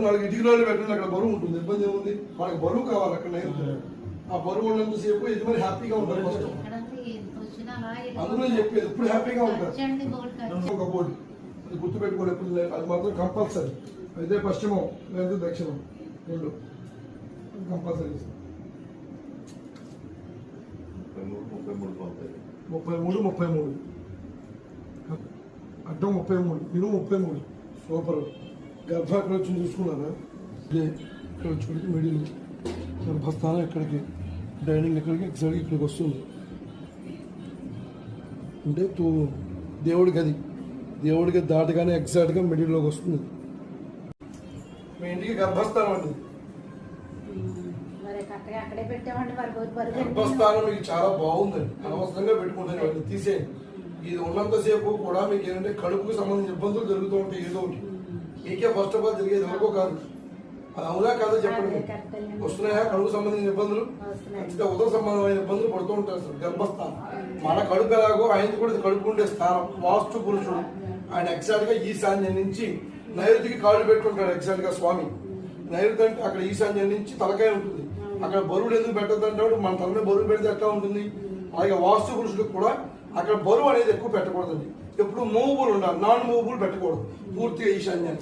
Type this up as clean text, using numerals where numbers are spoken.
వాళ్ళకి ఇటుకలో పెట్టండి, అక్కడ బరువు ఉంటుంది, ఇబ్బంది ఏముంది, వాళ్ళకి బరువు కావాలి అక్కడ నైరుతి. ఆ బరువు ఉన్నంతసేపు యజమాని హ్యాపీగా ఉంటారు. ఫస్ట్ అందులో చెప్పేది ఇప్పుడు హ్యాపీగా ఉంటారు. ఒక బోర్డు అది గుర్తుపెట్టుకోండి, ఎప్పుడు అది మాత్రం కంపల్సరీ. అయితే పశ్చిమం లేదా దక్షిణం రెండు కంపల్సరీ. 33 అడ్డం 33 ఇను 33 సూపర్. గర్భాక్కడ వచ్చి చూసుకున్నారా? ఇక్కడ వచ్చి మిడిల్ గర్భస్థానం ఎక్కడికి, డైనింగ్ ఎక్కడికి, ఎగ్జాక్ట్గా ఇక్కడికి వస్తుంది. అంటే దేవుడికి దాటగానే ఎగ్జాక్ట్గా మిడిల్లోకి వస్తుంది. మీ ఇంటికి గర్భస్థానం అండి. గర్భస్థానం మీకు చాలా బాగుందండి, అనవసరంగా పెట్టుకుంటాను, తీసేయండి. ఇది ఉన్నంతసేపు కూడా మీకు ఏంటంటే కడుపుకు సంబంధించిన ఇబ్బందులు జరుగుతూ ఉంటాయి. ఏదో ఒకటి మీకే ఫస్ట్ ఆఫ్ ఆల్ జరిగేది ఎవరికో కాదు. అది అవునా కాదో చెప్పండి. వస్తున్నాయా కడుపు సంబంధించిన ఇబ్బందులు? ఖచ్చితంగా ఉదర సంబంధమైన ఇబ్బందులు పడుతూ ఉంటారు. సార్ గర్భస్థానం మన కడుపు ఎలాగో ఆయనది కూడా కడుపు ఉండే స్థానం. వాస్తు పురుషుడు ఆయన ఎగ్జాక్ట్ గా ఈశాన్యం నుంచి నైరుతికి కాళ్ళు పెట్టుకుంటాడు. ఎగ్జాక్ట్ గా స్వామి నైరుతి అంటే అక్కడ ఈశాన్యం నుంచి తలకాయ ఉంటుంది. అక్కడ బరువులు ఎందుకు పెట్టద్దు అంటే మన తల మీద బరువు పెడితే ఎట్లా ఉంటుంది. అలాగే వాస్తు పురుషులకు కూడా అక్కడ బరువు అనేది ఎక్కువ పెట్టకూడదండి. ఎప్పుడు మూవబుల్ ఉండాలి, నాన్ మూవబుల్ పెట్టకూడదు. పూర్తిగా ఈశాన్యాన్ని